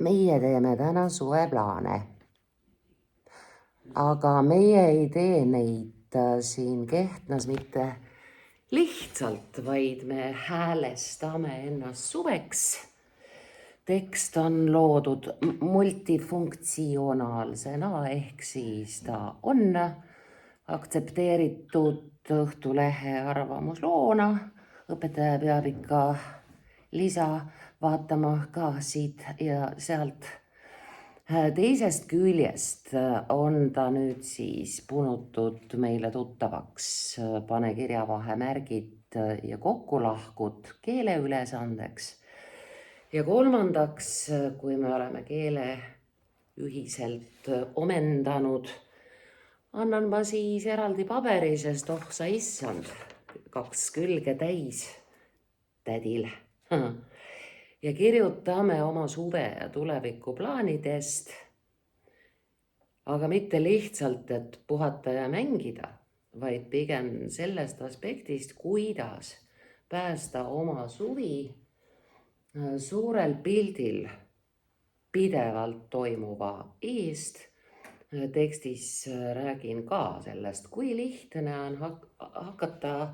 meie teeme täna suveplaane, aga meie ei tee neid siin Kehtnas mitte lihtsalt, vaid me häälestame ennast suveks. Tekst on loodud multifunktsionaalsena, ehk siis ta on aktsepteeritud Õhtulehe arvamusloona. Õpetaja peab ikka lisa vaatama ka siit ja sealt. Teisest küljest on ta nüüd siis punutud meile tuttavaks pane kirjavahemärgid ja kokkulahkud keeleülesandeks. Ja kolmandaks, kui me oleme keele ühiselt omendanud, annan ma siis eraldi paberi, sest sa issand, 2 külge täis tädil. Ja kirjutame oma suve ja tulevikuplaanidest, aga mitte lihtsalt, et puhata ja mängida, vaid pigem sellest aspektist, kuidas päästa oma suvi suurel pildil pidevalt toimuva eest. Tekstis räägin ka sellest, kui lihtne on hakata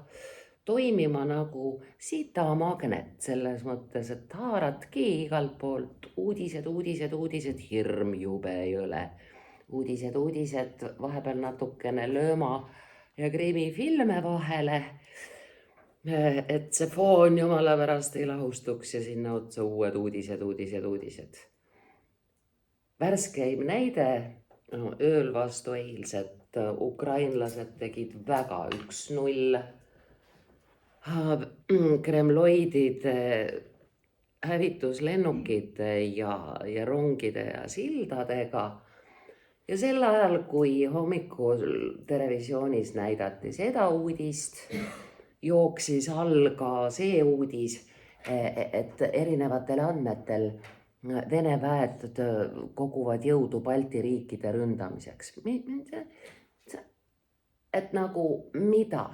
toimima nagu sitamagnet, selles mõttes, et haaradki igalt poolt uudised, hirm jube jõle. Uudised, vahepeal natukene lööma ja krimifilme vahele, et see foon jumala pärast ei lahustuks ja sinna otsa uued uudised. Värskeim näide, ööl vastu eilset ukrainlased tegid väga 1-0. Kremloidide hävituslennukite ja rongide ja sildadega. Ja sel ajal, kui hommikul televisioonis näidati seda uudist, jooksis all ka see uudis, et erinevatel andmetel Vene väed koguvad jõudu Balti riikide ründamiseks. Et nagu mida?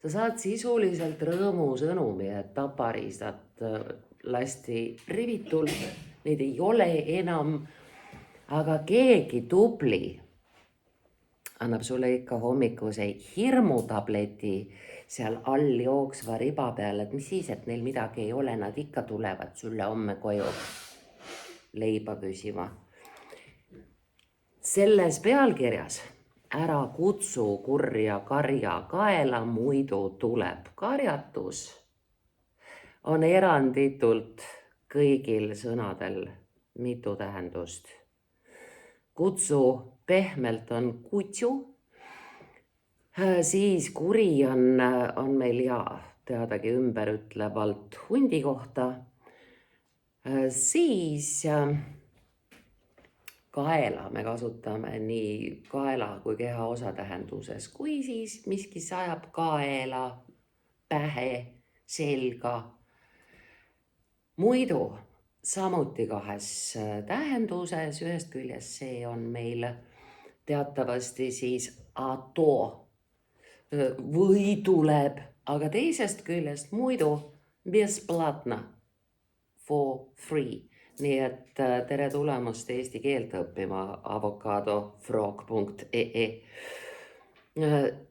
Sa saad sisuliselt rõõmusõnumi, et taparistad lasti rivitult, neid ei ole enam, aga keegi tubli annab sulle ikka hommikuse hirmutableti seal all jooksva riba peal, et mis siis, et neil midagi ei ole, nad ikka tulevad sulle homme koju leiba küsima. Selles pealkirjas ära kutsu kurja karja kaela, muidu tuleb karjatus on eranditult kõigil sõnadel mitu tähendust. Kutsu pehmelt on kutsu, siis kuri on meil teadagi ümberütlevalt hundi kohta. Siis kaela me kasutame nii kaela kui keha osa tähenduses, kui siis miski sajab kaela, pähe, selga. Muidu samuti 2 tähenduses, ühest küljest see on meil teatavasti siis ato või tuleb, aga teisest küljest muidu besplatna. For free. Nii et tere tulemast eesti keelt õppima avocadofrog.ee.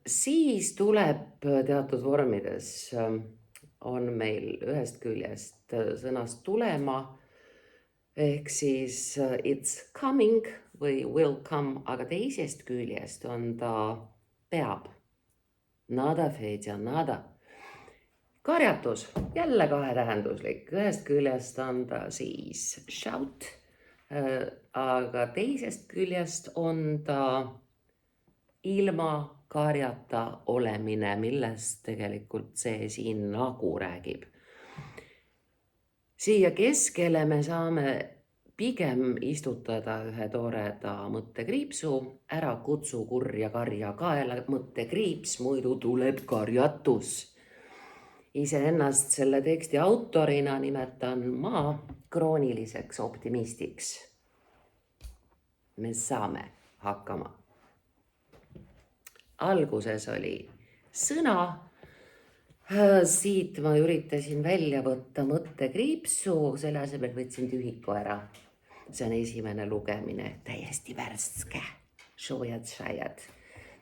Siis tuleb teatud vormides on meil ühest küljest sõnast tulema, ehk siis it's coming või will come, aga teisest küljest on ta peab. Nada, Fedja, nada. Karjatus, jälle 2-tähenduslik, ühest küljest on ta siis shout, aga teisest küljest on ta ilma karjata olemine, millest tegelikult see siin nagu räägib. Siia keskele me saame pigem istutada ühe toreda mõttekriipsu, ära kutsu kurja karja kaela, mõttekriips, muidu tuleb karjatus. Iseennast selle teksti autorina nimetan ma krooniliseks optimistiks. Me saame hakkama. Alguses oli sõna. Siit ma üritasin välja võtta mõttekriipsu, selle asemel võtsin tühiku ära. see on esimene lugemine, täiesti värske, šojad.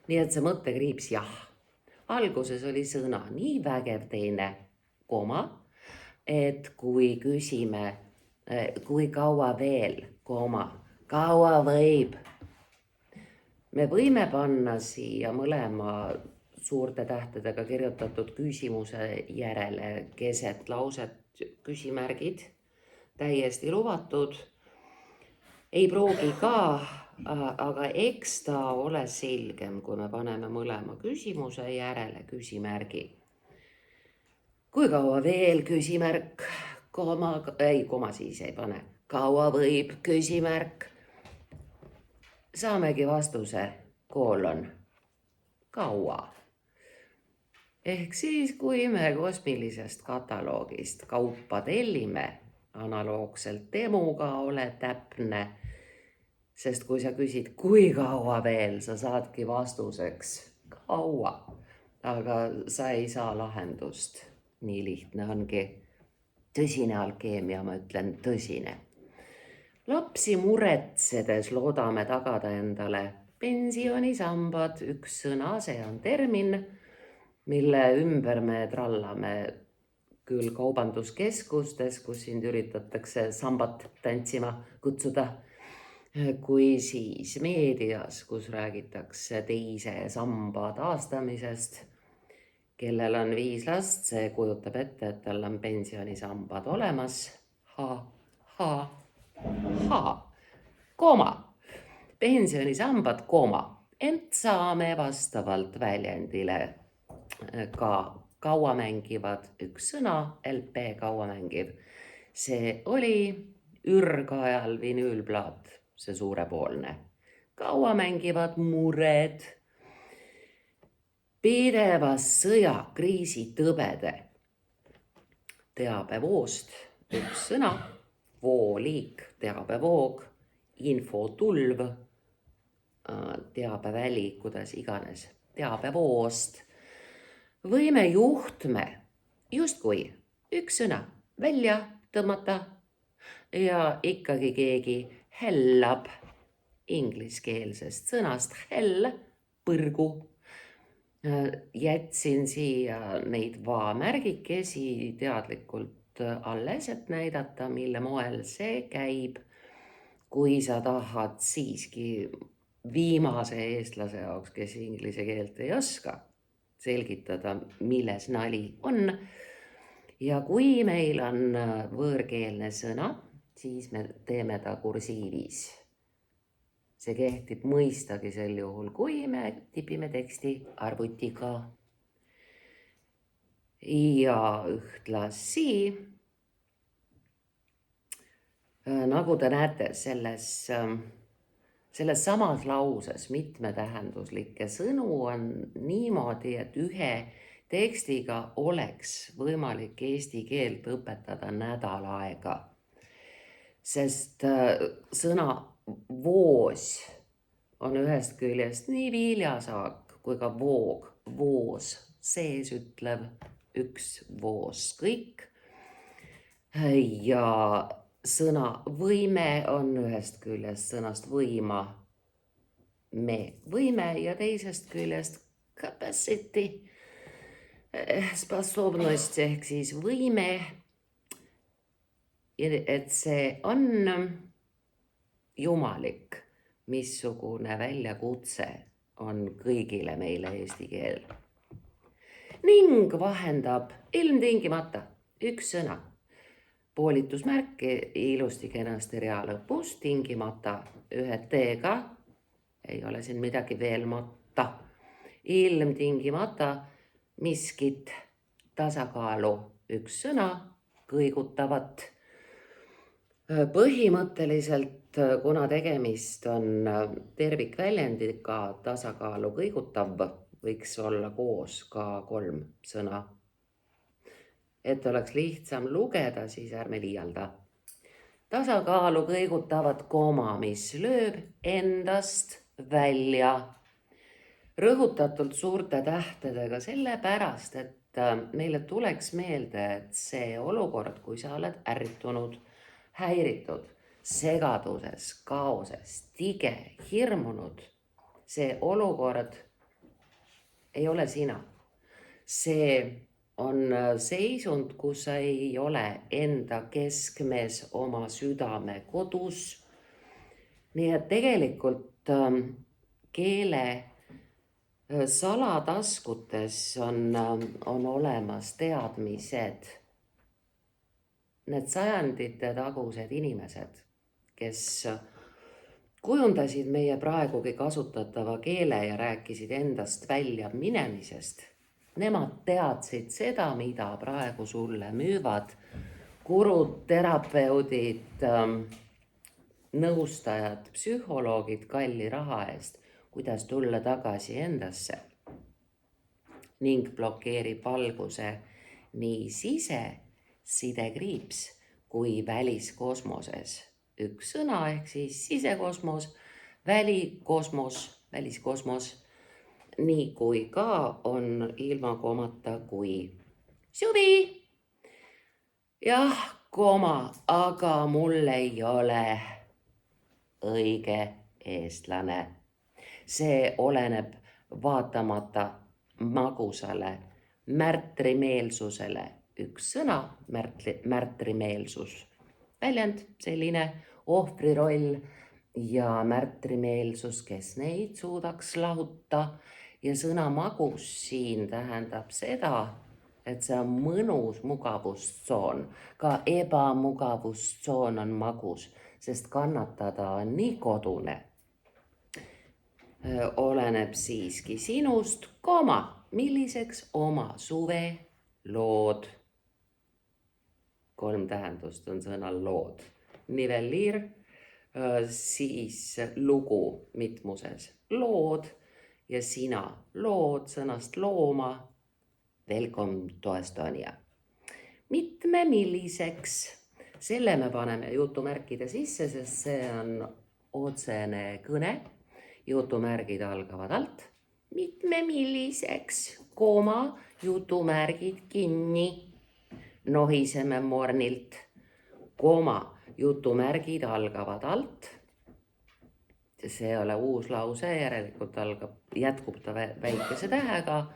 Nii et see mõttekriips jah. Alguses oli sõna nii vägev teine koma, et kui küsime, kui kaua veel, koma, kaua võib. Me võime panna siia mõlema suurte tähtedega kirjutatud küsimuse järele keset lauset küsimärgid, täiesti lubatud. Ei pruugi ka, aga eks ta ole selgem, kui me paneme mõlema küsimuse järele küsimärgi. Kui kaua veel küsimärk, koma siis ei pane, kaua võib küsimärk. Saamegi vastuse, koolon, kaua. Ehk siis, kui me kosmilisest kataloogist kaupa tellime, analoogselt demoga ole täpne, sest kui sa küsid, kui kaua veel, sa saadki vastuseks kaua, aga sa ei saa lahendust. Nii lihtne ongi. Tõsine alkeemia, ma ütlen tõsine. Lapsi muretsedes loodame tagada endale pensionisambad, üks sõna, see on termin, mille ümber me trallame küll kaubanduskeskustes, kus sind üritatakse sambat tantsima kutsuda, kui siis meedias, kus räägitakse teise samba taastamisest. Kellel on 5 last, see kujutab ette, et tal on pensionisambad olemas. Koma. Pensionisambad, koma. Ent saame vastavalt väljendile ka kaua mängivad üks sõna, LP kaua mängiv. See oli ürgajal vinüülplaat, see suurepoolne. Kaua mängivad mured. Pidevas sõjakriisi tõbede. Teabevoost üks sõna, vooliik, teabevoog, infotulv, teabeväli, kuidas iganes, teabevoost. Võime juhtme, justkui üks sõna välja tõmmata ja ikkagi keegi hellab ingliskeelsest sõnast hell, põrgu. Jätsin siia neid va-märgikesi teadlikult alles, et näidata, mille moel see käib, kui sa tahad siiski viimase eestlase jaoks, kes inglise keelt ei oska, selgitada, milles nali on. Ja kui meil on võõrkeelne sõna, siis me teeme ta kursiivis. See kehtib mõistagi sel juhul, kui me tipime teksti arvutiga. Ja ühtlasi, nagu te näete, selles samas lauses mitmetähenduslikke sõnu on niimoodi, et ühe tekstiga oleks võimalik eesti keelt õpetada nädal aega. Sest sõna voos on ühest küljest nii viljasaak kui ka voog, voos, sees ütlev üks voos kõik. Ja sõna võime on ühest küljest sõnast võima, me võime ja teisest küljest capacity, sposobnost ehk siis võime, et see on jumalik, missugune väljakutse on kõigile meile eesti keel. Ning vahendab ilmtingimata üks sõna. Poolitusmärk ilusti kenasti rea lõpus, tingimata ühe teega, ei ole siin midagi veel matta. Ilmtingimata miskit tasakaalu üks sõna, kõigutavat. Põhimõtteliselt, kuna tegemist on tervikväljendiga tasakaalu kõigutav, võiks olla koos ka 3 sõna. Et oleks lihtsam lugeda, siis ärme liialda. Tasakaalu kõigutavat koma, mis lööb endast välja. Rõhutatult suurte tähtedega sellepärast, et meile tuleks meelde, et see olukord, kui sa oled ärritunud, häiritud, segaduses, kaoses, tige, hirmunud. See olukord ei ole sina. See on seisund, kus sa ei ole enda keskmes oma südame kodus. Nii et tegelikult keele salataskutes on olemas teadmised. Need sajandite tagused inimesed, kes kujundasid meie praegugi kasutatava keele ja rääkisid endast välja minemisest. Nemad teadsid seda, mida praegu sulle müüvad gurud, terapeudid, nõustajad, psühholoogid kalli raha eest, kuidas tulla tagasi endasse ning blokeerib valguse nii sidesidekriips kui väliskosmoses. Üks sõna ehk siis sisekosmos, väliskosmos, nii kui ka on ilma komata kui suvi. Jah, koma, aga mul ei ole õige eestlane. See oleneb vaatamata magusale märtrimeelsusele. Üks sõna, märtrimeelsus. Väljend, selline ohvriroll ja märtrimeelsus, kes neid suudaks lahuta. Ja sõna magus siin tähendab seda, et see on mõnus mugavustsoon. Ka ebamugavustsoon on magus, sest kannatada on nii kodune. Oleneb siiski sinust, milliseks oma suve lood. 3 tähendust on sõnal lood. Nivelliir, siis lugu mitmuses. Lood ja sina lood sõnast looma. Welcome to Estonia. Mitmemilliseks. Selle me paneme jutumärkide sisse, sest see on otsene kõne. Jutumärgid algavad alt. Mitmemilliseks, jutumärgid kinni. Nohiseme mornilt, jutumärgid algavad alt. See ei ole uus lause, järelikult jätkub ta väikese tähega.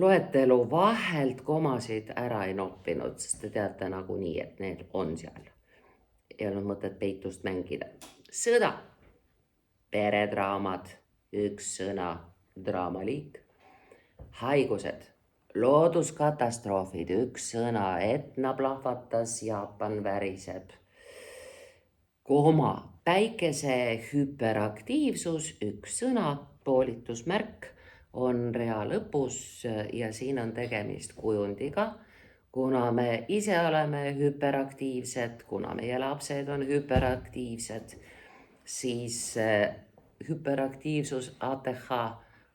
Loetelu vahelt komasid ära ei noppinud, sest te teate nagunii, et need on seal. Ei olnud mõtet peitust mängida. Sõda, peredraamad, üks sõna, draamaliik. Haigused, looduskatastroofid, üks sõna, Etna plahvatas, Jaapan väriseb. Päikese hüperaktiivsus, üks sõna, poolitusmärk on rea lõpus ja siin on tegemist kujundiga. Kuna me ise oleme hüperaktiivsed, kuna meie lapsed on hüperaktiivsed, siis hüperaktiivsus ATH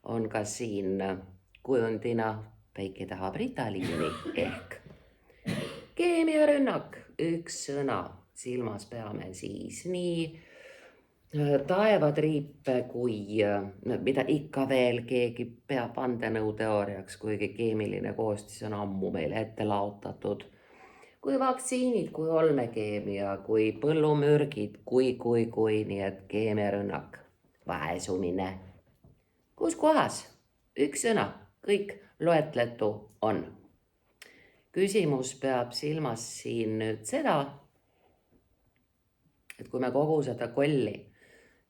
on ka siin kujundina. Päike tahab ritaliini ehk keemiarünnak, üks sõna, silmas peame siis nii taevatriipe kui mida ikka veel keegi peab vandenõuteooriaks, kuigi keemiline koostis on ammu meile ette laotatud. Kui vaktsiinid, kui olmekeemia, kui põllumürgid, kui, nii et keemiarünnak, vaesumine. Kus kohas? Üks sõna, kõik loetletu on. Küsimus peab silmas siin nüüd seda, et kui me kogu seda kolli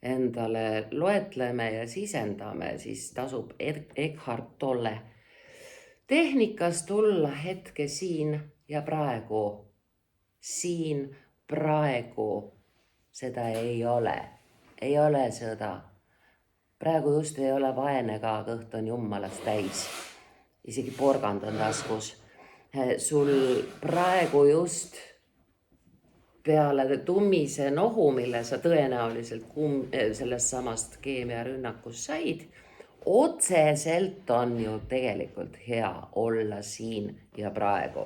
endale loetleme ja sisendame, siis tasub Eckhart Tolle tehnikas tulla hetke siin ja praegu. Siin praegu seda ei ole sõda. Praegu just ei ole vaene ka, kõht on jummalast täis. Isegi porgand on taskus. Sul praegu just peale tummise nohu, mille sa tõenäoliselt sellest samast keemiarünnakust said, otseselt on ju tegelikult hea olla siin ja praegu.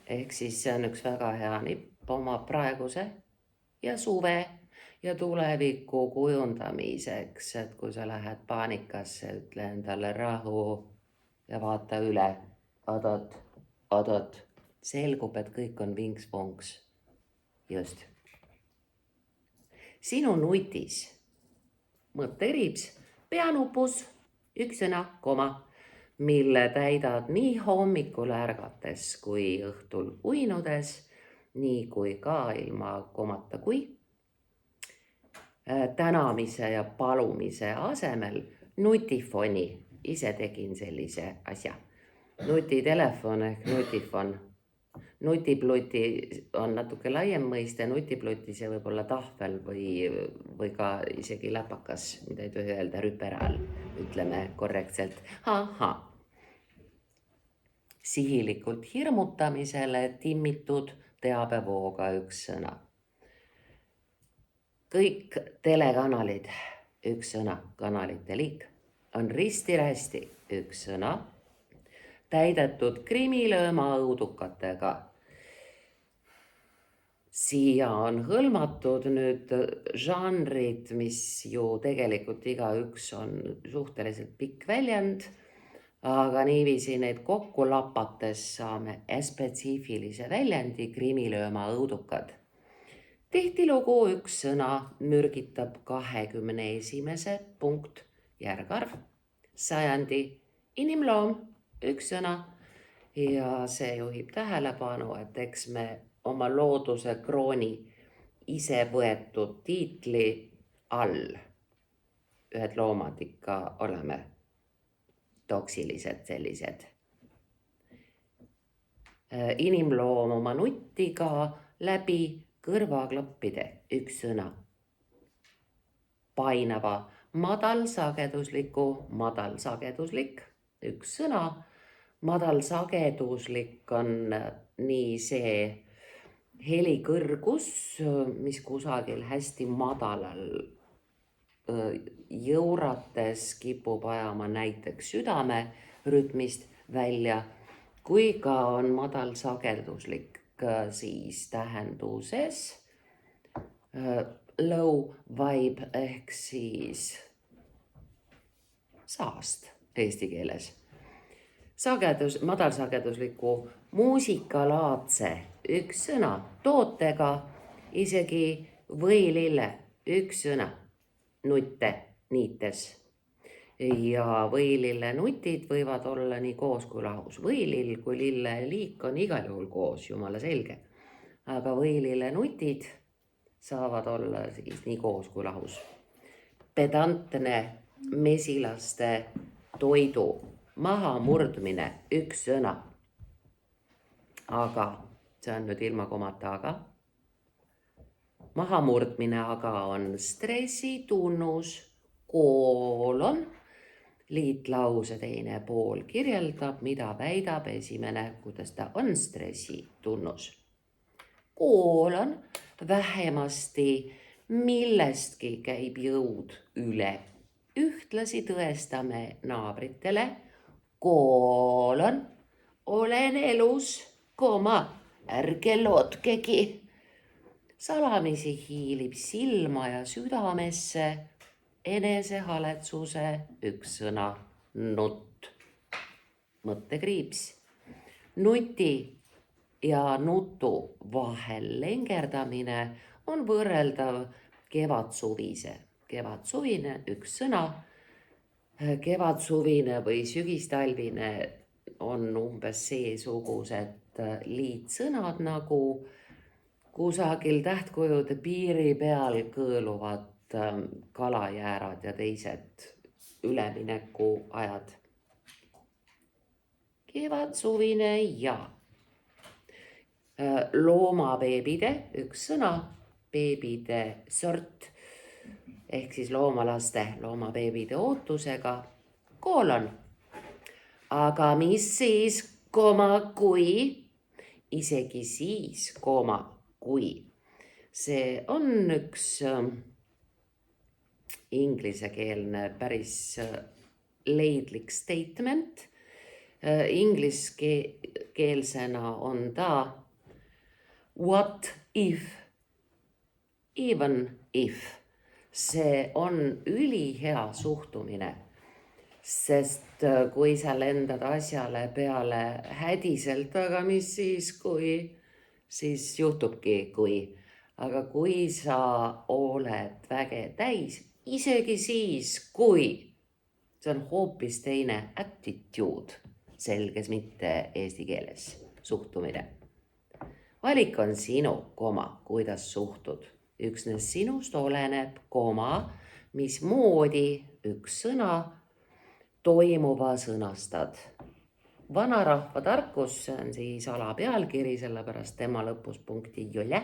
Ehk siis see on üks väga hea nipp oma praeguse ja suve ja tuleviku kujundamiseks, et kui sa lähed paanikasse, ütle endale rahu ja vaata üle, odot, selgub, et kõik on vinks-vonks. just. Sinu nutis mõttekriips, peanupus, üks sõna, koma, mille täidad nii hommikul ärgates kui õhtul uinudes, nii kui ka ilma komata kui. Tänamise ja palumise asemel nutifoni, ise tegin sellise asja. Nutitelefon ehk nutifon. Nutipluti on natuke laiem mõiste, nutipluti see võib olla tahvel või ka isegi läpakas, mida ei tohi öelda rüperal, ütleme korrektselt. Sihilikult hirmutamisele timmitud teabevooga üks sõna. Kõik telekanalid, üks sõna, kanalite liik, on risti-rästi üks sõna, täidetud krimilööma õudukatega. Siia on hõlmatud nüüd žanrid, mis ju tegelikult igaüks on suhteliselt pikk väljend, aga niiviisi neid kokku lapates saame spetsiifilise väljendi krimilööma õudukad. Tihtilugu üks sõna mürgitab 21. punkt, järgarv, sajandi, inimloom, üks sõna ja see juhib tähelepanu, et eks me oma looduse krooni ise võetud tiitli all ühed loomad ikka oleme toksilised sellised. Inimloom oma nutiga läbi kõrvaklappide, üks sõna. Painava, madalsageduslik, üks sõna. Madalsageduslik on nii see helikõrgus, mis kusagil hästi madalal jõurates kipub ajama näiteks südame rütmist välja, kui ka on madalsageduslik siis tähenduses low vibe ehk siis saast eesti keeles. Madalsagedusliku muusikalaadse üks sõna tootega, isegi võilille üks sõna, nutte niites. Ja võilille nutid võivad olla nii koos kui lahus. Võilill kui lille liik on igal juhul koos, jumala selge. Aga võilille nutid saavad olla siis nii koos kui lahus. Pedantne mesilaste toidu mahamurdmine, üks sõna. Aga, see on nüüd ilma komata aga. Mahamurdmine aga on stressi tunnus, koolon. Liitlause teine pool kirjeldab, mida väidab esimene, kuidas ta on stressi tunnus. Koolon vähemasti millestki käib jõud üle. Ühtlasi tõestame naabritele, koolon, olen elus, ärge lootkegi. Salamisi hiilib silma ja südamesse enesehaletsuse üks sõna, nutt, mõttekriips. Nuti ja nutu vahel lengerdamine on võrreldav kevadsuvise. Kevadsuvine, üks sõna. Kevadsuvine või sügistalvine on umbes seesugused liitsõnad nagu kusagil tähtkujude piiri peal kõõluvad kalajäärad ja teised ülemineku ajad. Kevadsuvine ja loomabeebide, üks sõna, beebide sort, ehk siis loomabeebide ootusega, koolon. Aga mis siis, kui, isegi siis, kui. See on üks inglisekeelne päris leidlik statement. Ingliskeelsena on ta what if, even if. See on ülihea suhtumine, sest kui sa lendad asjale peale hädiselt, aga mis siis, kui, siis juhtubki, kui. aga kui sa oled väge täis, isegi siis, kui see on hoopis teine attitude, selges mitte eesti keeles, suhtumine. Valik on sinu, kuidas suhtud. Üksnes sinust oleneb, mismoodi üks sõna toimuva sõnastad. Vanarahva tarkus, see on siis alapealkiri, sellepärast tema lõpus punkti ei ole.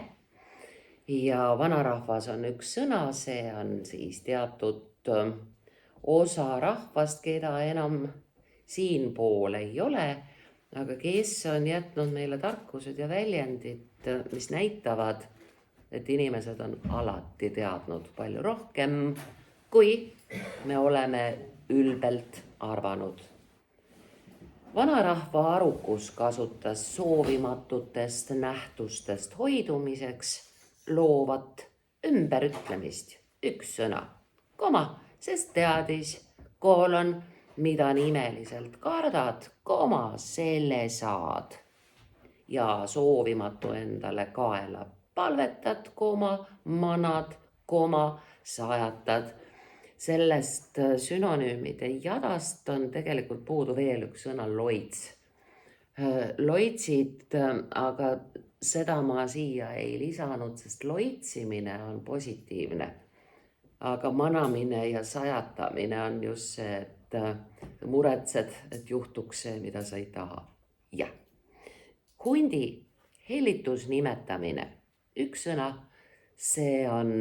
Ja vanarahvas on üks sõna, see on siis teatud osa rahvast, keda enam siinpool ei ole, aga kes on jätnud meile tarkused ja väljendid, mis näitavad, et inimesed on alati teadnud palju rohkem, kui me oleme ülbelt arvanud. Vanarahva arukus kasutas soovimatutest nähtustest hoidumiseks loovat ümberütlemist, üks sõna, sest teadis, mida nimeliselt kardad, selle saad. Ja soovimatu endale kaela palvetad, manad, sajatad. Sellest sünonüümide jadast on tegelikult puudu veel üks sõna, loits. Loitsid, aga seda ma siia ei lisanud, sest loitsimine on positiivne. Aga manamine ja sajatamine on just see, et muretsed, et juhtuks see, mida sa ei taha. Jah. Hundi hellitusnimetamine, üks sõna, see on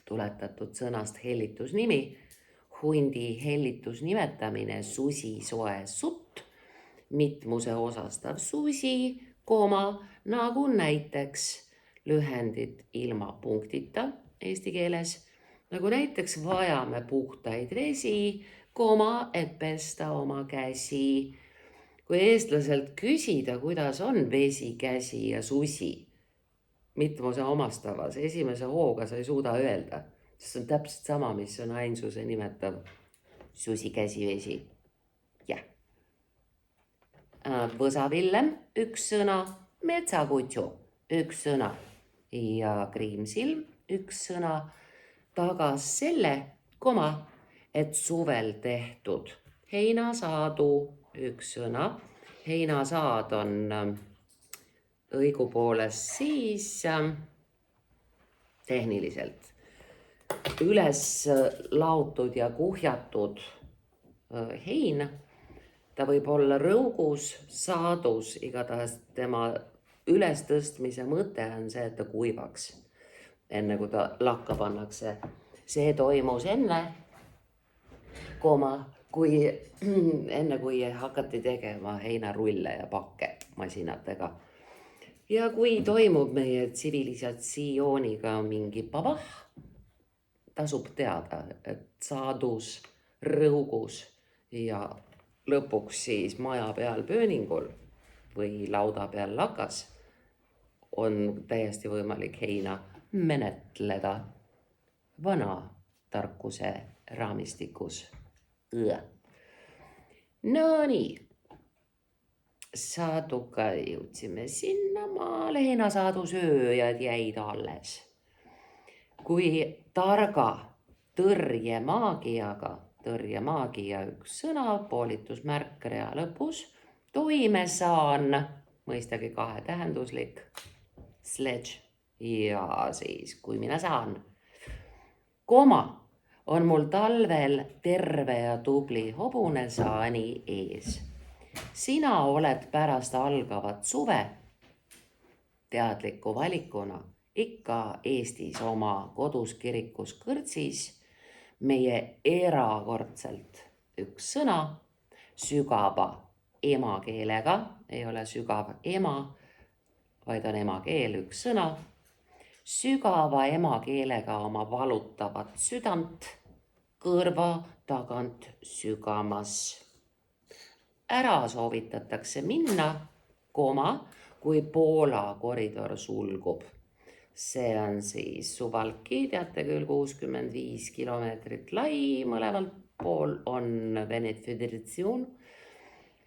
tuletatud sõnast hellitusnimi. Hundi hellitusnimetamine, susi, soe, sutt, mitmuse osastav susi, nagu näiteks lühendid ilma punktita eesti keeles, nagu näiteks vajame puhtaid vesi, et pesta oma käsi. Kui eestlaselt küsida, kuidas on vesi, käsi ja susi mitmuse omastavas, esimese hooga sa ei suuda öelda, sest on täpselt sama, mis on ainsuse nimetav susi, käsi, vesi. Jah. Võsavillem, üks sõna, metsakutsu, üks sõna ja kriimsilm, üks sõna, tagas selle, et suvel tehtud heinasaadu, üks sõna. Heinasaad on õigupoolest siis tehniliselt üles laotud ja kuhjatud hein. Ta võib olla rõugus, saadus, igatahes tema ülestõstmise mõte on see, et ta kuivaks, enne kui ta lakka pannakse. See toimus enne, kui hakati tegema heinarulle ja pakke masinatega. Ja kui toimub meie tsivilisatsiooniga mingi pavah, tasub teada, et saadus, rõugus ja lõpuks siis maja peal pööningul või lauda peal lakas on täiesti võimalik heina menetleda vana tarkuse raamistikus. No nii, saaduga jõudsime sinnamaale, heinasaadu sööjad jäid alles. Kui targa tõrjemaagia üks sõna, poolitusmärk rea lõpus, toime saan, mõistagi kahetähenduslik, sledge ja siis kui mina saan. On mul talvel terve ja tubli hobune saani ees. Sina oled pärast algavat suve teadliku valikuna ikka Eestis oma kodus kirikus kõrtsis meie erakordselt üks sõna sügava emakeelega, ei ole sügav ema, vaid on emakeel üks sõna, sügava emakeelega oma valutavat südant kõrva tagant sügamas. Ära soovitatakse minna, kui Poola koridor sulgub. See on siis Suwałki, teate küll, 65 kilomeetrit lai, mõlemalt pool on Vene Föderatsioon.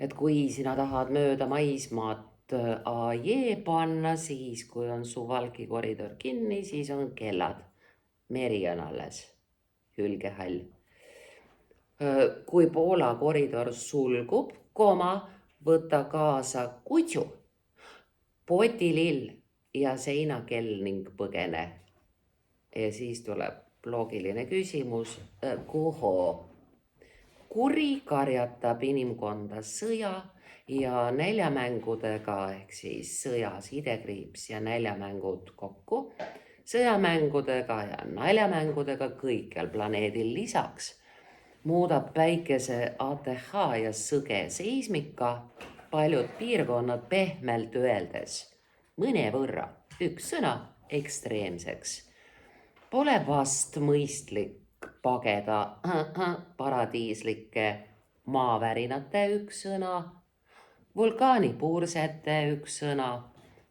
Et kui sina tahad mööda maismaad AJ panna, siis kui on su valgikoridor kinni, siis on kellad. Meri on alles, hülgehall. Kui Poola koridor sulgub, võta kaasa kutsu, potilill ja seinakell ning põgene. Ja siis tuleb loogiline küsimus, kuhu? Kuri karjatab inimkonda sõja ja näljamängudega ehk siis sõja sidekriips ja näljamängud kokku. Sõjamängudega ja näljamängudega kõikjal planeedil lisaks muudab päikese ATH ja sõge seismika paljud piirkonnad pehmelt öeldes mõnevõrra, üks sõna, ekstreemseks. Pole vast mõistlik pageda paradiislike maavärinate üks sõna, vulkaanipuursete üks sõna,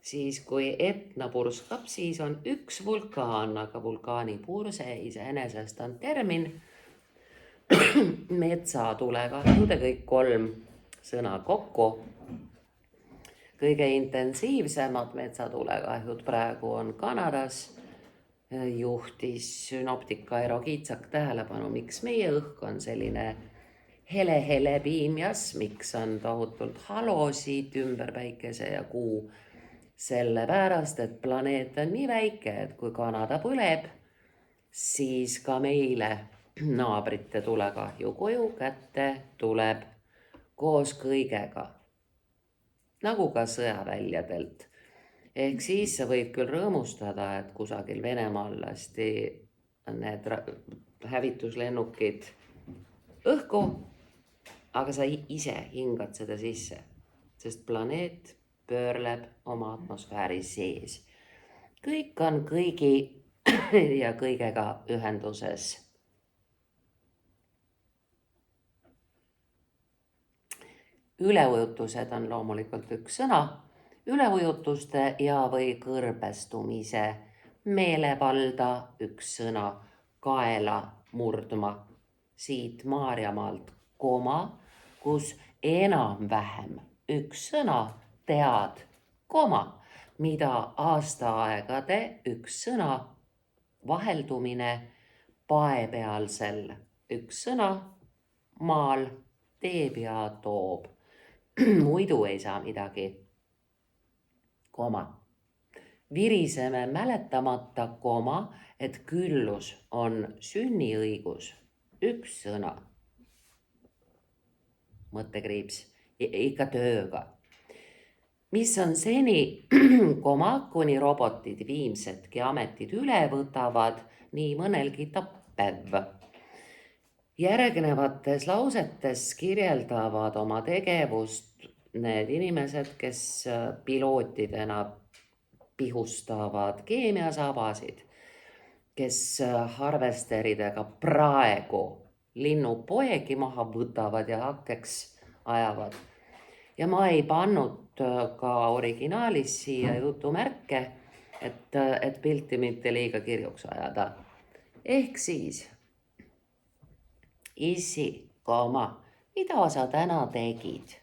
siis kui Etna purskab, siis on üks vulkaan, aga vulkaanipuurse iseenesest on termin. Metsatulegahjude kõik 3 sõna kokku. Kõige intensiivsemad metsatulegahjud praegu on Kanadas. Juhtis synoptik Airo Kiitsak tähelepanu, miks meie õhk on selline hele piimjas, miks on tohutult halosid ümber päikese ja kuu. Sellepärast, et planeet on nii väike, et kui Kanada põleb, siis ka meile naabrite tulekahju koju kätte tuleb koos kõigega. Nagu ka sõjaväljadelt. Ehk siis sa võid küll rõõmustada, et kusagil Venemaal lasti need hävituslennukid õhku, aga sa ise hingad seda sisse, sest planeet pöörleb oma atmosfääri sees. Kõik on kõigi ja kõigega ühenduses. Üleujutused on loomulikult üks sõna. Üleujutuste ja või kõrbestumise meelevalda üks sõna, kaela murdma. Siit Maarjamaalt koma, kus enam-vähem üks sõna, tead, koma, mida aastaaegade üks sõna, vaheldumine paepealsel üks sõna, maal teeb ja toob. Muidu ei saa midagi. Koma. Viriseme mäletamata koma, et küllus on sünniõigus. Üks sõna. Mõttekriips. Ikka tööga. Mis on seni koma, kuni robotid viimsetki ametid üle võtavad, nii mõnelgi tappev. Järgnevates lausetes kirjeldavad oma tegevust need inimesed, kes pilootidena pihustavad keemiasabasid, kes harvesteridega praegu linnupoegi maha võtavad ja hakkeks ajavad. Ja ma ei pannud ka originaalis siia jutumärke, et pilti mitte liiga kirjuks ajada. Ehk siis, issi, mida sa täna tegid?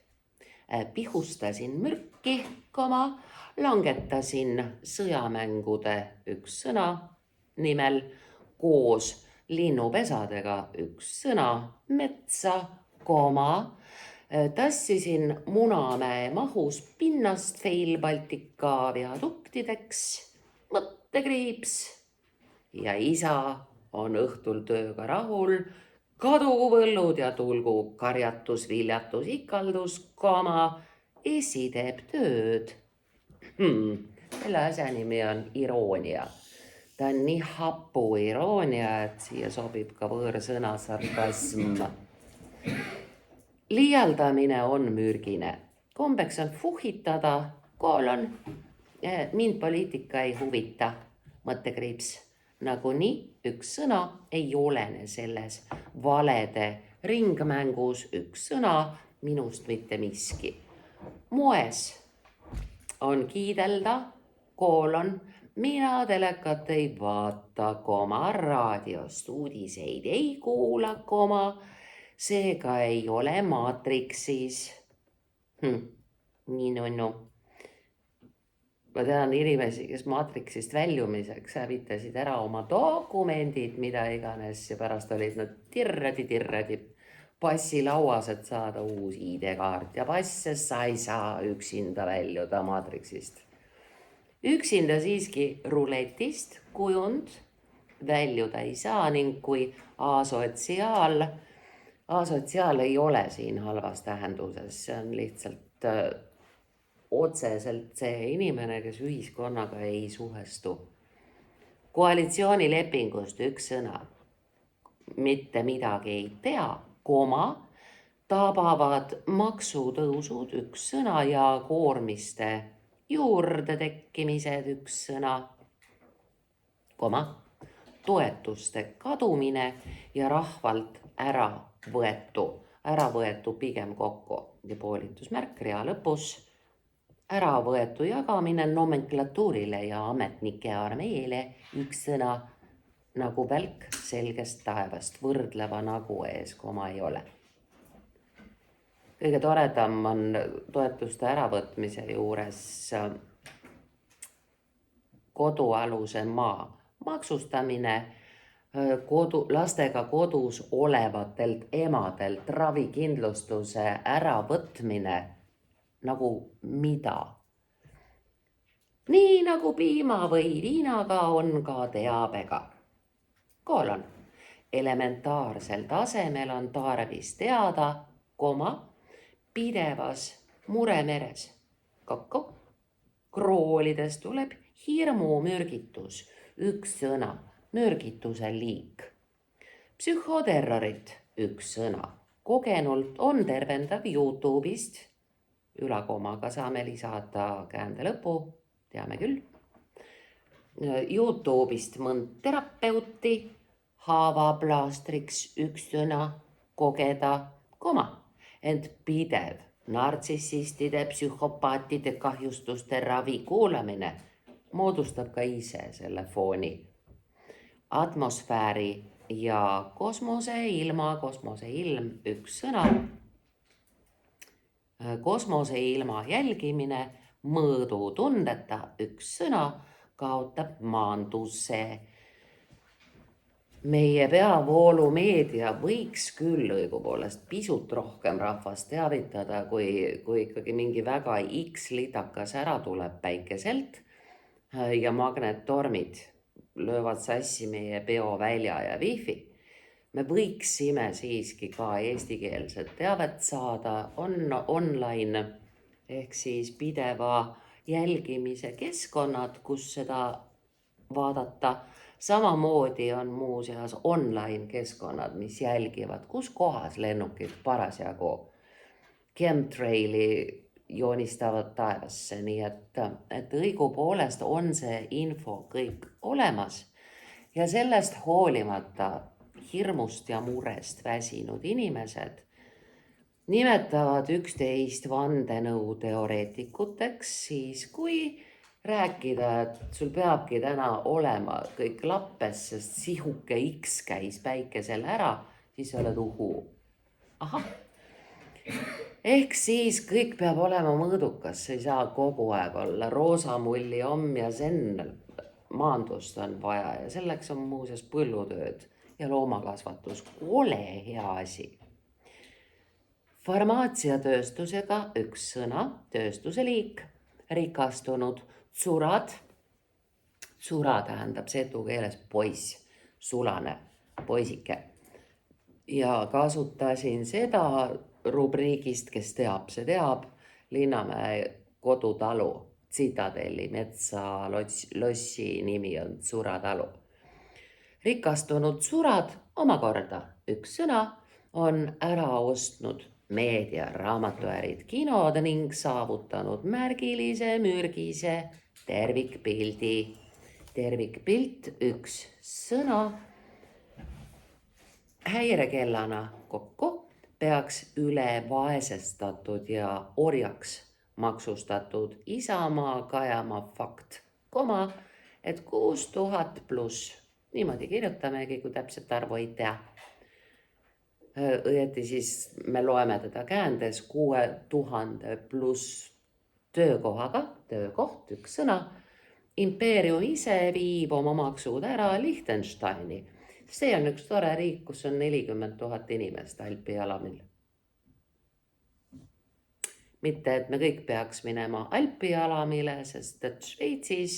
Pihustasin mürki, langetasin sõjamängude üks sõna nimel koos linnupesadega üks sõna metsa, tassisin Munamäe mahus pinnast Rail Baltica viaduktideks, mõttekriips ja isa on õhtul tööga rahul, kaduvõllud ja tulgu karjatus, viljatus, ikaldus, esi teeb tööd. Selle asja nimi on iroonia. Ta on nii hapu iroonia, et siia sobib ka võõrsõna sarkasm. Liialdamine on mürgine. Kombeks on fuhitada, mind poliitika ei huvita, mõttekriips. Nagunii üks sõna ei olene selles valede ringmängus üks sõna, minust mitte miski. Moes on kiidelda, mina telekat ei vaata, raadiost uudiseid ei kuula, seega ei ole maatriksis. Nii nunnu. ma tean inimesi, kes maatriksist väljumiseks hävitasid ära oma dokumendid, mida iganes ja pärast olid nad tirradi passi lauas, et saada uus ID-kaart ja pass, sest sa ei saa üksinda väljuda maatriksist. Üksinda siiski ruletist kujund väljuda ei saa ning kui asotsiaal ei ole siin halvas tähenduses, see on lihtsalt otseselt see inimene, kes ühiskonnaga ei suhestu. Koalitsioonilepingust üks sõna, mitte midagi ei tea, tabavad maksutõusud üks sõna ja koormiste juurde tekkimised üks sõna, toetuste kadumine ja rahvalt ära võetu pigem kokku ja poolitusmärk rea lõpus, ära võetu jagamine nomenklatuurile ja ametnike armeele üks sõna nagu välk selgest taevast võrdleva nagu ees, ei ole. Kõige toredam on toetuste äravõtmise juures kodualuse maa maksustamine, lastega kodus olevatelt emadelt ravikindlustuse äravõtmine nagu mida? Nii nagu piima või viinaga on ka teabega. Elementaarsel tasemel on tarvis teada, pidevas muremeres. Kroolides tuleb hirmumürgitus, üks sõna, mürgituse liik. Psühhoterrorit, üks sõna, kogenult on tervendav YouTube'ist, ülakomaga saame lisada käände lõpu, teame küll. YouTube'ist mõnd terapeuti, haavaplaastriks üks sõna, kogeda, ent pidev nartsissistide, psühhopaatide kahjustuste ravi kuulamine moodustab ka ise selle fooni. Atmosfääri ja kosmoseilm, üks sõna. Kosmoseilma jälgimine, mõõdutundeta, üks sõna, kaotab maanduse. Meie peavoolumeedia võiks küll õigupoolest pisut rohkem rahvast teavitada, kui ikkagi mingi väga X-litakas ära tuleb päikeselt ja magnettormid löövad sassi meie peovälja ja wifi. Me võiksime siiski ka eestikeelset teavet saada online ehk siis pideva jälgimise keskkonnad, kus seda vaadata. Samamoodi on muuseas online keskkonnad, mis jälgivad, kus kohas lennukid parasjagu chemtraili joonistavad taevasse, nii et õigupoolest on see info kõik olemas ja sellest hoolimata hirmust ja murest väsinud inimesed nimetavad üksteist vandenõuteoreetikuteks siis, kui rääkida, et sul peabki täna olema kõik lappes, sest sihuke X käis päikesel ära, siis sa oled uhuu. Ehk siis kõik peab olema mõõdukas, ei saa kogu aeg olla roosamulli, ja zen maandust on vaja ja selleks on muuseas põllutööd ja loomakasvatus kole hea asi. Farmaatsiatööstusega üks sõna, tööstuse liik, rikastunud tsurad tähendab setu keeles poiss, sulane, poisike. Ja kasutasin seda rubriigist, kes teab, see teab, Linnamäe kodutalu, Tsitadelli metsalossi nimi on Tsuratalu. Rikastunud tsurad omakorda üks sõna on ära ostnud meedia, raamatuärid, kinod ning saavutanud märgilise mürgise tervikpildi. Tervikpilt üks sõna. Häirekellana kokku peaks üle vaesestatud ja orjaks maksustatud Isamaa kajama fakt, et 6000 pluss. Niimoodi kirjutamegi, kui täpselt arvu ei tea. Õieti siis me loeme teda käändes 6000 pluss töökohaga, töökoht, üks sõna. Impeerium ise viib oma maksud ära Liechtensteini. See on üks tore riik, kus on 40 000 inimest Alpi alamil. Mitte, et me kõik peaks minema Alpi alamile, sest et Šveitsis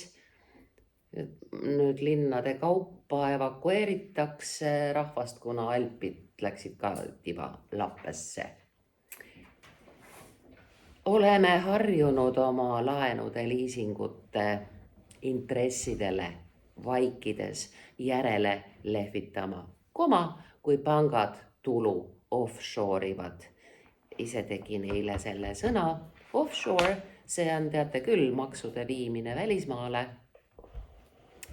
nüüd linnade kaupa evakueeritakse rahvast, kuna Alpid läksid ka tiba lappesse. Oleme harjunud oma laenude liisingute intressidele vaikides järele lehvitama, kui pangad tulu offshore'ivad. Ise tegin eile selle sõna offshore, see on, teate küll, maksude viimine välismaale.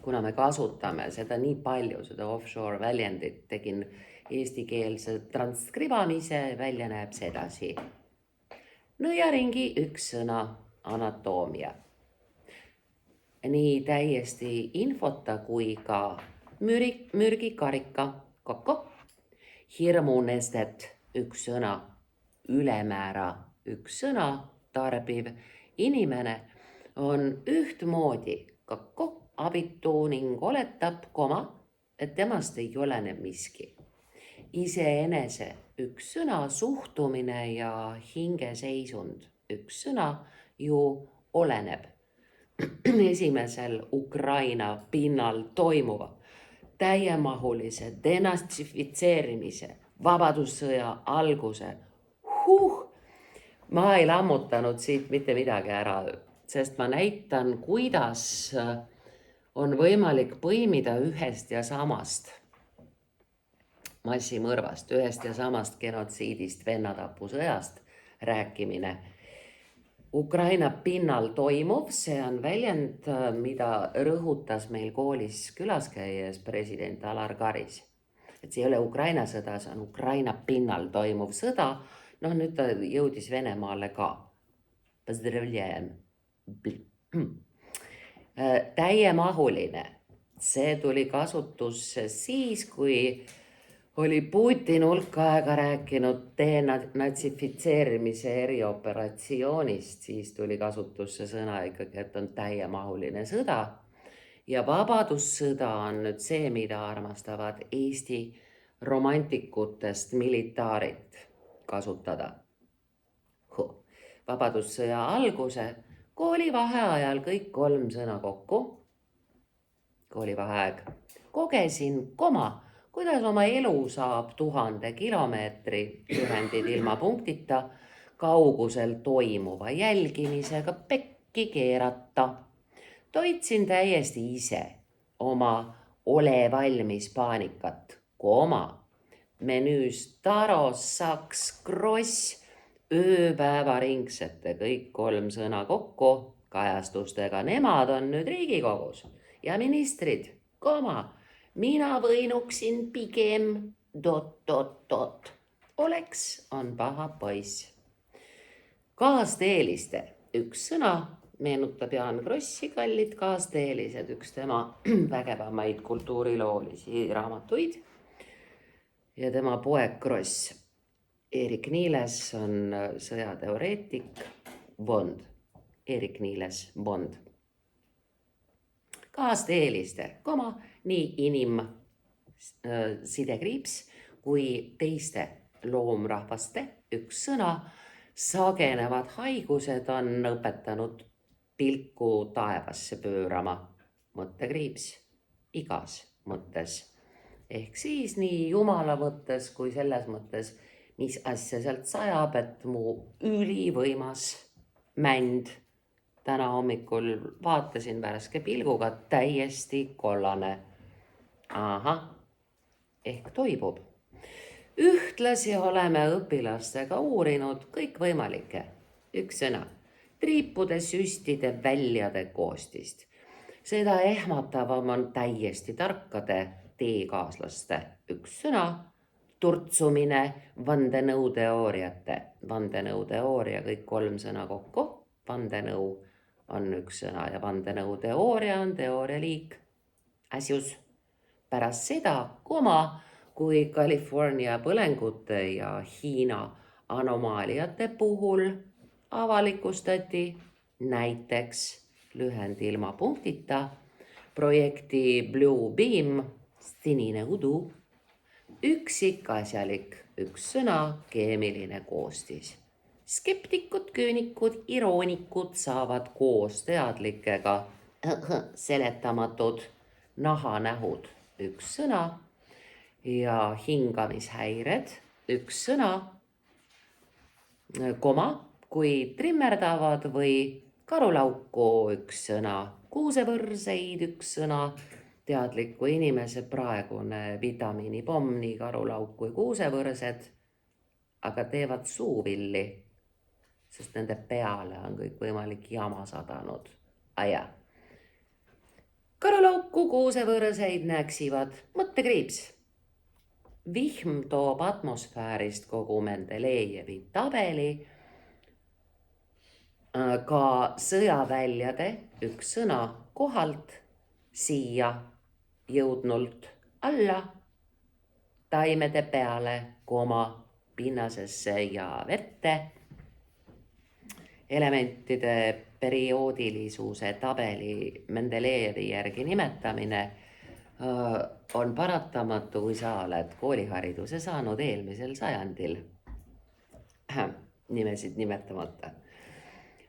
Kuna me kasutame seda nii palju, seda offshore väljendit, tegin eestikeelse transkribamise, välja näeb sedasi. Nõiaringi üks sõna, anatoomia. Nii täiesti infota kui ka mürgikarika, koko, hirmunestet üks sõna, ülemäära üks sõna, tarbiv inimene on ühtmoodi koko, abitu ning oletab, et temast ei olene miski. Iseenese üks sõna, suhtumine ja hingeseisund üks sõna ju oleneb esimesel Ukraina pinnal toimuva täiemahulise denatsifitseerimise, vabadussõja alguse. Ma ei lammutanud siit mitte midagi ära, sest ma näitan, kuidas on võimalik põimida ühest ja samast massimõrvast, ühest ja samast genotsiidist, vennatapusõjast rääkimine. Ukraina pinnal toimuv, see on väljend, mida rõhutas meil koolis külas käies president Alar Karis. Et see ei ole Ukraina sõda, see on Ukraina pinnal toimuv sõda. Nüüd ta jõudis Venemaale ka. Täiemahuline. See tuli kasutusse siis, kui oli Putin hulk aega rääkinud denatsifitseerimise erioperatsioonist, siis tuli kasutusse sõna ikkagi, et on täiemahuline sõda. Ja vabadussõda on nüüd see, mida armastavad Eesti romantikutest militaarit kasutada. Vabadussõja alguse, koolivaheajal kõik 3 sõna kokku. Koolivaheaeg. Kogesin, kuidas oma elu saab 1000 kilomeetri ühendid ilma punktita kaugusel toimuva jälgimisega pekki keerata. Toitsin täiesti ise oma ole valmis paanikat, menüüs taro, saks, kross, ööpäevaringsete kõik 3 sõna kokku kajastustega. Nemad on nüüd Riigikogus ja ministrid, mina võinuksin pigem ... Oleks on paha poiss. Kaasteeliste üks sõna meenutab Jaan Krossi, kallid kaasteelised, üks tema vägevamaid kultuuriloolisi raamatuid. Ja tema poeg Kross. Erik Niiles on sõjateoreetik, Bond. Erik Niiles, Bond. Kaasteeliste, nii sidekriips kui teiste loomrahvaste üks sõna, sagenevad haigused on õpetanud pilku taevasse pöörama, mõttekriips, igas mõttes. Ehk siis nii jumala mõttes kui selles mõttes, mis asja sealt sajab, et mu ülivõimas mänd täna hommikul vaatasin värske pilguga, täiesti kollane. Ehk toibub. Ühtlasi oleme õpilastega uurinud kõikvõimalikke, üks sõna, triipude, süstide, väljade koostist. Seda ehmatavam on täiesti tarkade teekaaslaste üks sõna, turtsumine, vandenõuteooriate. Vandenõuteooria, kõik 3 sõna kokku. Vandenõu on üks sõna ja vandenõuteooria on teoorialiik. Asjus. Pärast seda, kui California põlengute ja Hiina anomaaliate puhul avalikustati näiteks lühend ilma punktita, projekti Blue Beam, sinine udu, üksikasjalik, üks sõna, keemiline koostis. Skeptikud, küünikud, iroonikud saavad koos teadlikega seletamatud nahanähud, üks sõna, ja hingamishäired, üks sõna, koma, kui trimmerdavad või karulauku, üks sõna, kuusevõrseid, üks sõna, teadliku inimese praegune vitamiinipomm, nii karulauk kui kuusevõrsed, aga teevad suuvilli, sest nende peale on kõik võimalik jama sadanud. Aja. Karulauku, kuusevõrseid näksivad mõttekriips. Vihm toob atmosfäärist kogu Mendelejevi tabeli, ka sõjaväljade, üks sõna, kohalt, siia, jõudnult, alla, taimede peale, koma, pinnasesse ja vette, elementide perioodilisuse tabeli Mendelejevi järgi nimetamine on paratamatu, kui sa oled koolihariduse saanud eelmisel sajandil. Nimesid nimetamata.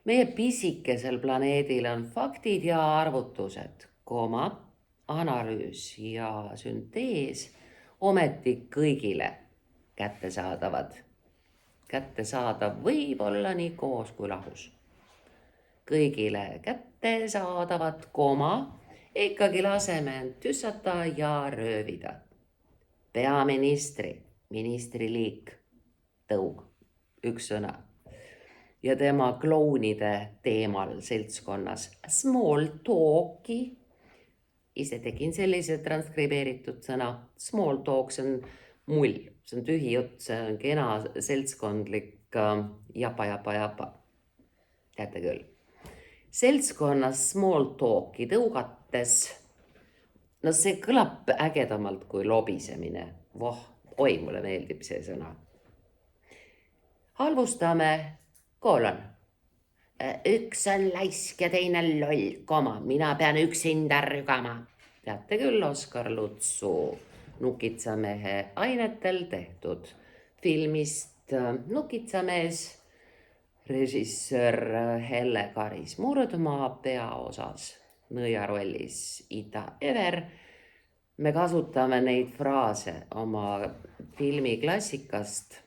Meie pisikesel planeedil on faktid ja arvutused, koma, analüüs ja süntees ometi kõigile kättesaadavad. Kättesaadav võib olla nii koos kui lahus. Kõigile kättesaadavat, koma, ikkagi laseme end tüssata ja röövida. Peaministri, ministriliik, tõug, üks sõna. Ja tema klounide teemal seltskonnas small talki. Ise tegin sellise transkribeeritud sõna. Small talk, see on mull, see on tühi jutt, see on kena seltskondlik japa. Teate küll. Seltskonnas small talki tõugates, no see kõlab ägedamalt kui lobisemine. Oi, mulle meeldib see sõna. Halvustame, koolon. Üks on laisk ja teine loll, koma, mina pean üksinda rügama. Teate küll, Oskar Lutsu Nukitsamehe ainetel tehtud filmist Nukitsamees, režissöör Helle Karis Murdmaa peaosas nõiarollis Ida Ever. Me kasutame neid fraase oma filmiklassikast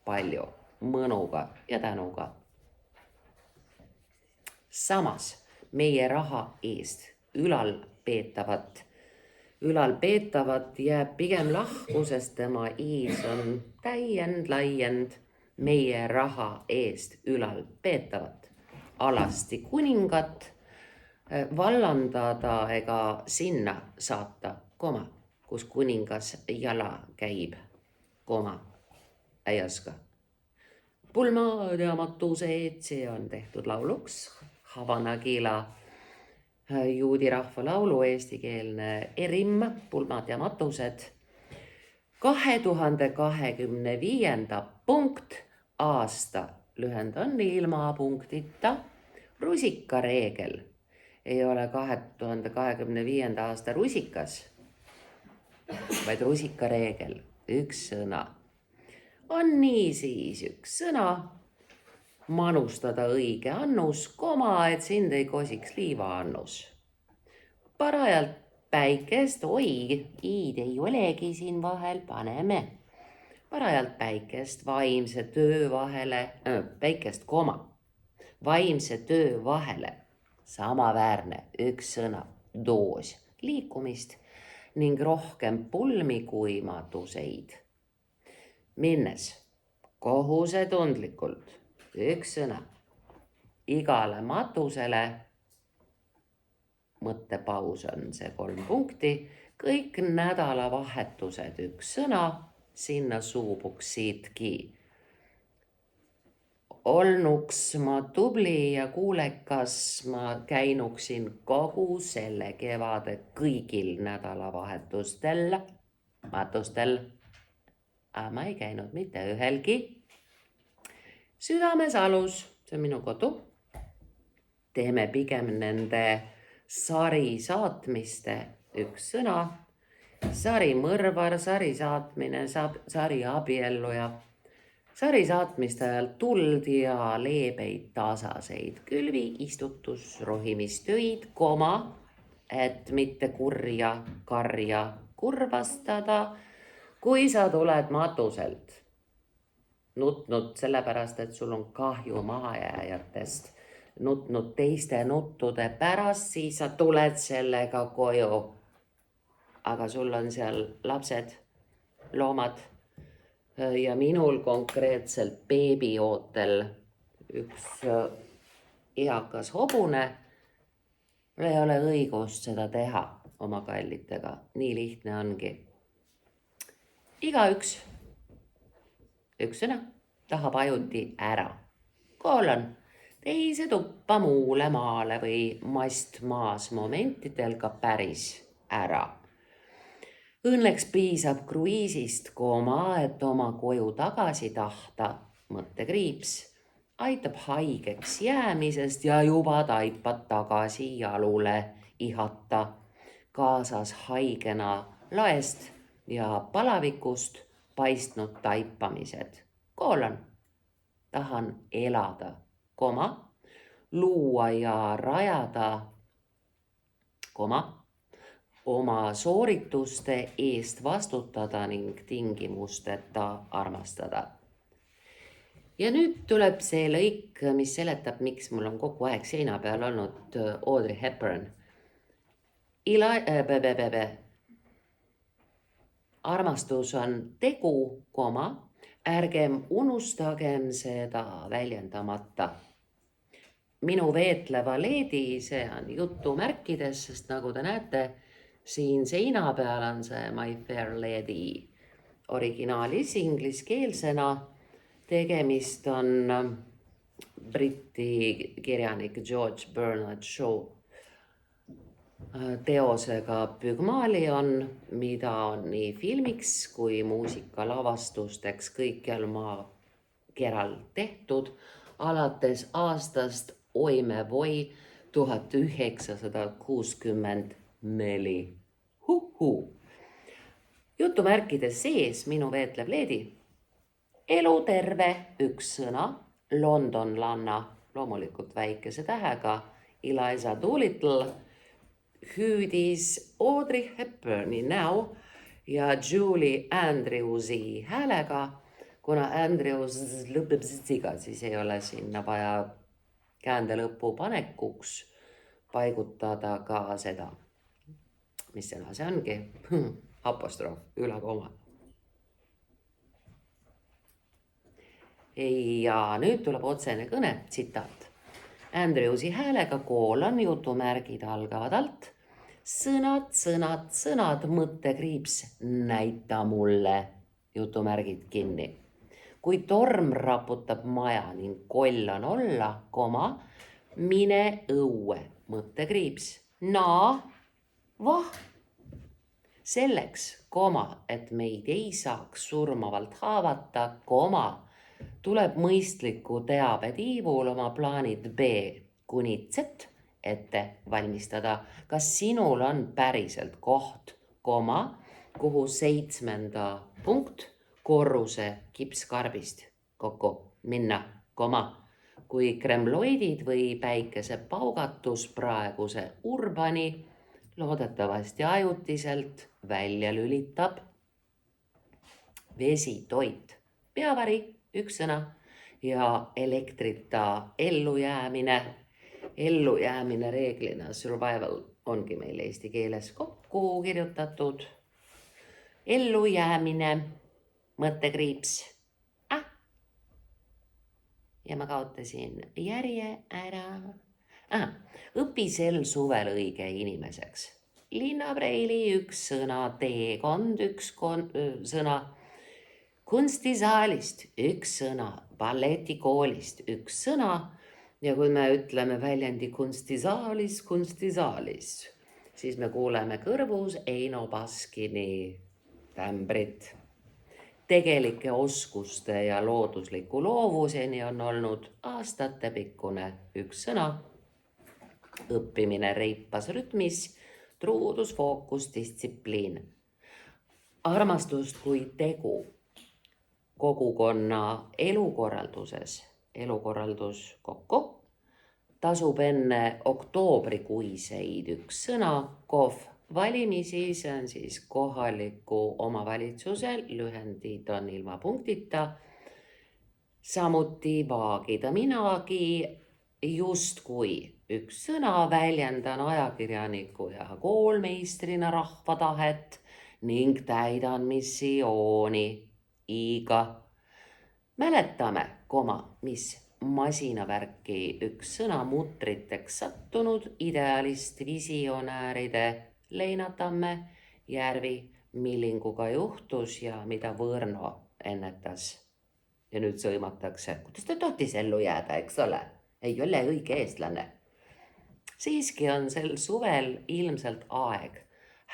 palju mõnuga ja tänuga. Samas meie raha eest ülalpeetavat jääb pigem lahku, sest tema iis on täiend-laiend meie raha eest ülalpeetavat. Alasti kuningat vallandada ega sinna saata, koma, kus kuningas jala käib, koma, ei oska. Pulmad ja matused, see on tehtud lauluks. Havana Kila juudi rahva laulu eestikeelne erim, Pulmad ja matused. 2025. punkt aasta, lühend on ilma punktita, rusikareegel. Ei ole 2025. aasta rusikas, vaid rusikareegel, üks sõna. On niisiis üks sõna, manustada õige annus, koma, et sind ei kosiks liivaannus. Parajalt päikest, oi, iid ei olegi siin vahel, paneme. Parajalt päikest vaimse töö vahele, päikest, koma, vaimse töö vahele, samaväärne, üks sõna, doos, liikumist ning rohkem pulmi kui matuseid. Minnes kohusetundlikult, üks sõna, igale matusele, mõttepaus on see 3 punkti, kõik nädalavahetused, üks sõna, sinna suubuksidki. Olnuks ma tubli ja kuulekas, ma käinuksin kogu selle kevade kõigil nädalavahetustel, matustel. Ma ei käinud mitte ühelgi. Südames alus, see on minu kodu. teeme pigem nende sari saatmiste üks sõna. Sari mõrvar, sari saatmine, sari abielluja. Sari saatmiste ajal tuld ja leebeid tasaseid külvi, istutus, rohimistöid, et mitte kurja karja kurvastada, kui sa tuled matuselt. Nutnud sellepärast, et sul on kahju mahajääjatest. Nutnud teiste nuttude pärast, siis sa tuled sellega koju. Aga sul on seal lapsed, loomad ja minul konkreetselt beebiootel üks ihakas hobune. Mul ei ole õigust seda teha oma kallitega. Nii lihtne ongi. Igaüks. Üks sõna tahab ajuti ära. Teise tuppa muule maale või mast maas momentidel ka päris ära. Õnneks piisab kruiisist, et oma koju tagasi tahta, mõttekriips, aitab haigeks jäämisest ja juba taipad tagasi jalule ihata, kaasas haigena laest ja palavikust paistnud taipamised. Tahan elada, luua ja rajada, oma soorituste eest vastutada ning tingimusteta armastada. Ja nüüd tuleb see lõik, mis seletab, miks mul on kogu aeg seina peal olnud Audrey Hepburn. Armastus on tegu, ärgem unustagem seda väljendamata. Minu veetleva leedi, see on jutumärkides, sest nagu te näete, siin seina peal on see My Fair Lady originaalis ingliskeelsena. Tegemist on Briti kirjanik George Bernard Shaw teosega Pygmalion, mida on nii filmiks kui muusikalavastusteks kõikjal maakeral tehtud alates aastast Oime voi 1964. Jutumärkides sees minu veetlev leedi. Elu terve üks sõna, londonlanna, loomulikult väikese tähega, Eliza Doolittle hüüdis Audrey Hepburni näo ja Julie Andrewsi häälega. Kuna Andrews lõpeb zitsiga, siis ei ole sinna vaja käände lõpu panekuks paigutada ka seda. Mis sõna see ongi? Apostroof, ülakooma. Ja nüüd tuleb otsene kõne, tsitaat. Andrewsi häälega jutumärgid algavad alt. Sõnad, mõttekriips, näita mulle, jutumärgid kinni. Kui torm raputab maja ning koll on olla, mine õue, mõttekriips, selleks, et meid ei saaks surmavalt haavata, tuleb mõistliku teabe tiivul oma plaanid B kuni Z ette valmistada. Kas sinul on päriselt koht, kuhu 7. punkt korruse kipskarbist kokku minna, kui kremloidid või päikesepaugatus praeguse urbani loodetavasti ajutiselt välja lülitab. Vesi, toit, peavari, üks sõna ja elektrita ellujäämine. Ellujäämine reeglina, survival, ongi meil eesti keeles kokku kirjutatud. Ellujäämine, mõttekriips. Ja ma kaotasin järje ära. Õpi sel suvel õige inimeseks. Linnapreili üks sõna, teekond üks sõna, kunstisaalist üks sõna, balletikoolist üks sõna ja kui me ütleme väljendi kunstisaalis, siis me kuuleme kõrvus Eino Baskini tämbrit. Tegelike oskuste ja loodusliku loovuseni on olnud aastatepikkune üks sõna, õppimine reipas rütmis, truudus, fookus, distsipliin. Armastust kui tegu kogukonna elukorraldus kokku, tasub enne oktoobrikuiseid üks sõna, KOV valimisi, see on siis kohaliku omavalitsuse, lühendid on ilma punktita, samuti vaagida. Minagi justkui üks sõna väljendan ajakirjaniku ja koolmeistrina rahva tahet ning täidan missiooni iga. Mäletame, mis masinavärki üks sõna mutriteks sattunud idealist visionääride Leinatamme, Järvi, Millinguga juhtus ja mida Võrno ennetas. Ja nüüd sõimatakse, kuidas ta tohtis ellu jääda, eks ole? Ei ole õige eestlane. Siiski on sel suvel ilmselt aeg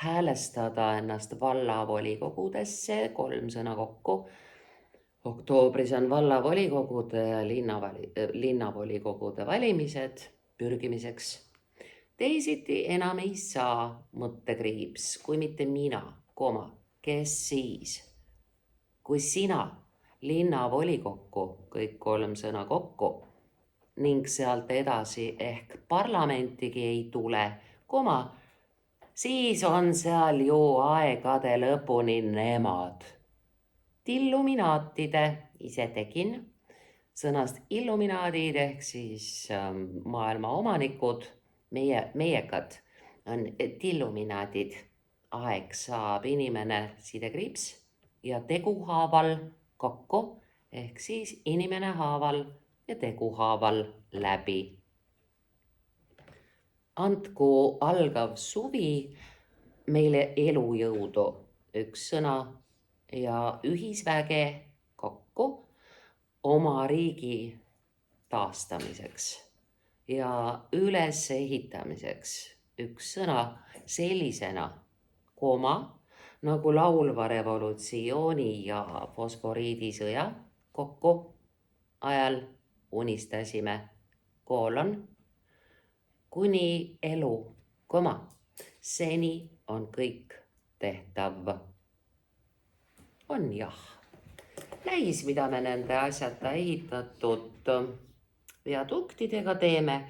häälestada ennast vallavolikogudesse, 3 sõna kokku. Oktoobris on vallavolikogude ja linnavolikogude valimised pürgimiseks. Teisiti enam ei saa mõttekriips, kui mitte mina, kes siis? Kui sina linnavolikokku kõik 3 sõna kokku ning sealt edasi ehk parlamentigi ei tule, siis on seal ju aegade lõpuni nemad. Illuminaatide ise tegin, sõnast illuminaadid ehk siis maailma omanikud, meiekad on illuminaadid. Aeg saab inimene sidekriips ja tegu haaval kokku ehk siis inimene haaval ja tegu haaval läbi. Andku algav suvi meile elujõudu, üks sõna ja ühisväge kokku oma riigi taastamiseks ja ülesehitamiseks. Üks sõna sellisena, nagu laulva revolutsiooni ja fosforiidisõja kokku ajal unistasime, kuni elu, seni on kõik tehtav. On jah. Näis, mida me nende asjata ehitatud viaduktidega teeme.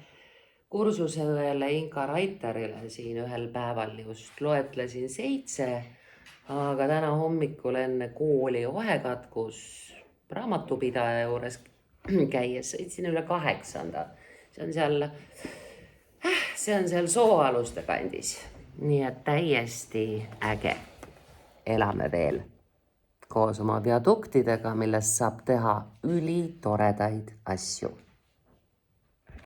Kursuse ühele Inka Raitarile siin ühel päeval just loetlesin 7, aga täna hommikul enne kooli vahekatkus raamatupidaja juures käies sõitsin üle 8. See on seal Sooaluste kandis. Nii et täiesti äge. Elame veel koos oma viaduktidega, millest saab teha ülitoredaid asju.